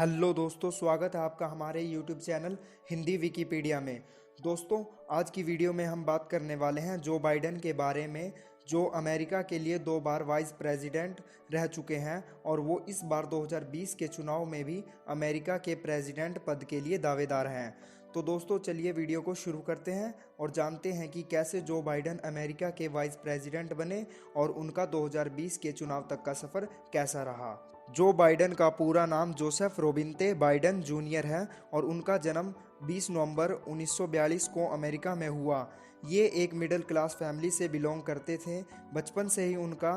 Hello दोस्तों, स्वागत है आपका हमारे यूट्यूब चैनल हिंदी विकिपीडिया में। दोस्तों, आज की वीडियो में हम बात करने वाले हैं जो बाइडेन के बारे में, जो अमेरिका के लिए 2 बार वाइस प्रेसिडेंट रह चुके हैं और वो इस बार 2020 के चुनाव में भी अमेरिका के प्रेसिडेंट पद के लिए दावेदार हैं। तो दोस्तों, चलिए वीडियो को शुरू करते हैं और जानते हैं कि कैसे जो बाइडेन अमेरिका के वाइस प्रेसिडेंट बने और उनका 2020 के चुनाव तक का सफ़र कैसा रहा। जो बाइडेन का पूरा नाम जोसेफ रोबिन्ते बाइडेन जूनियर है और उनका जन्म 20 नवंबर 1942 को अमेरिका में हुआ। ये एक मिडिल क्लास फैमिली से बिलोंग करते थे। बचपन से ही उनका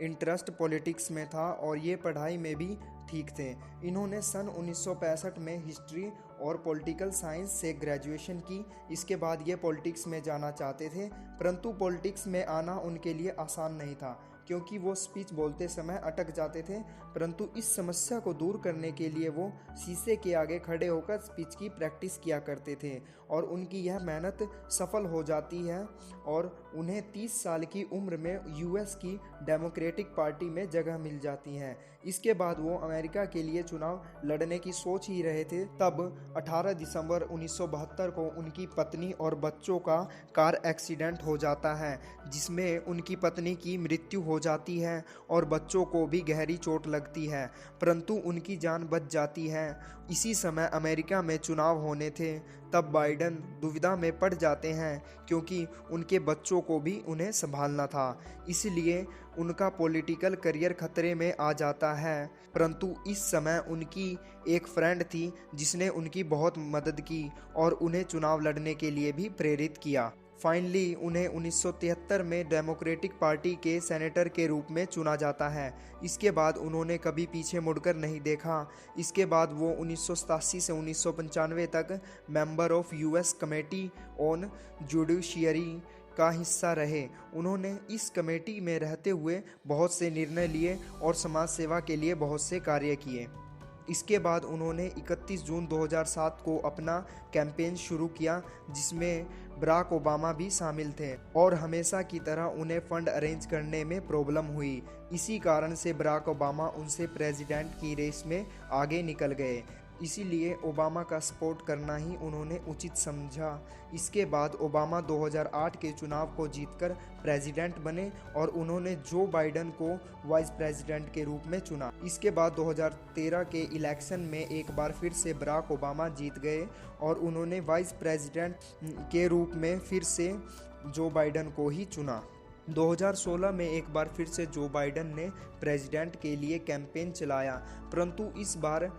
इंटरेस्ट पॉलिटिक्स में था और ये पढ़ाई में भी ठीक थे। इन्होंने सन 1965 में हिस्ट्री और पॉलिटिकल साइंस से ग्रेजुएशन की। इसके बाद ये पॉलिटिक्स में जाना चाहते थे, परंतु पॉलिटिक्स में आना उनके लिए आसान नहीं था क्योंकि वो स्पीच बोलते समय अटक जाते थे। परंतु इस समस्या को दूर करने के लिए वो शीशे के आगे खड़े होकर स्पीच की प्रैक्टिस किया करते थे और उनकी यह मेहनत सफल हो जाती है और उन्हें 30 साल की उम्र में यूएस की डेमोक्रेटिक पार्टी में जगह मिल जाती है। इसके बाद वो अमेरिका के लिए चुनाव लड़ने की सोच ही रहे थे। तब 18 दिसंबर 1972 को उनकी पत्नी और बच्चों का कार एक्सीडेंट हो जाता है, जिसमें उनकी पत्नी की मृत्यु हो जाती है और बच्चों को भी गहरी चोट लगती है, परंतु उनकी जान बच जाती है। इसी समय अमेरिका में चुनाव होने थे। तब बाइडेन दुविधा में पड़ जाते हैं क्योंकि उनके बच्चों को भी उन्हें संभालना था, इसलिए उनका पॉलिटिकल करियर खतरे में आ जाता है। परंतु इस समय उनकी एक फ्रेंड थी जिसने उनकी बहुत मदद की और उन्हें चुनाव लड़ने के लिए भी प्रेरित किया। फाइनली उन्हें 1973 में डेमोक्रेटिक पार्टी के सेनेटर के रूप में चुना जाता है। इसके बाद उन्होंने कभी पीछे मुड़कर नहीं देखा। इसके बाद वो 1987 से 1995 तक member of US committee on judiciary का हिस्सा रहे। उन्होंने इस कमेटी में रहते हुए बहुत से निर्णय लिए और समाज सेवा के लिए बहुत से कार्य किए। इसके बाद उन्होंने 31 जून 2007 को अपना कैंपेन शुरू किया, जिसमें बराक ओबामा भी शामिल थे और हमेशा की तरह उन्हें फंड अरेंज करने में प्रॉब्लम हुई। इसी कारण से बराक ओबामा उनसे प्रेसिडेंट की रेस में आगे निकल गए, इसीलिए ओबामा का सपोर्ट करना ही उन्होंने उचित समझा। इसके बाद ओबामा 2008 के चुनाव को जीतकर प्रेसिडेंट बने और उन्होंने जो बाइडेन को वाइस प्रेसिडेंट के रूप में चुना। इसके बाद 2013 के इलेक्शन में एक बार फिर से बराक ओबामा जीत गए और उन्होंने वाइस प्रेसिडेंट के रूप में फिर से जो बाइडेन को ही चुना। 2016 में एक बार फिर से जो बाइडेन ने प्रेसिडेंट के लिए कैंपेन चलाया, परंतु इस बार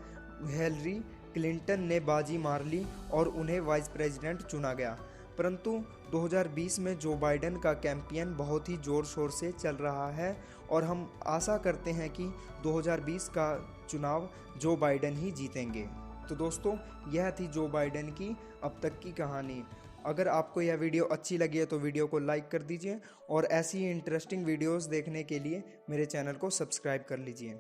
हिलरी क्लिंटन ने बाजी मार ली और उन्हें वाइस प्रेसिडेंट चुना गया। परंतु 2020 में जो बाइडेन का कैंपेन बहुत ही ज़ोर शोर से चल रहा है और हम आशा करते हैं कि 2020 का चुनाव जो बाइडेन ही जीतेंगे। तो दोस्तों, यह थी जो बाइडेन की अब तक की कहानी। अगर आपको यह वीडियो अच्छी लगी है तो वीडियो को लाइक कर दीजिए और ऐसी ही इंटरेस्टिंग वीडियोस देखने के लिए मेरे चैनल को सब्सक्राइब कर लीजिए।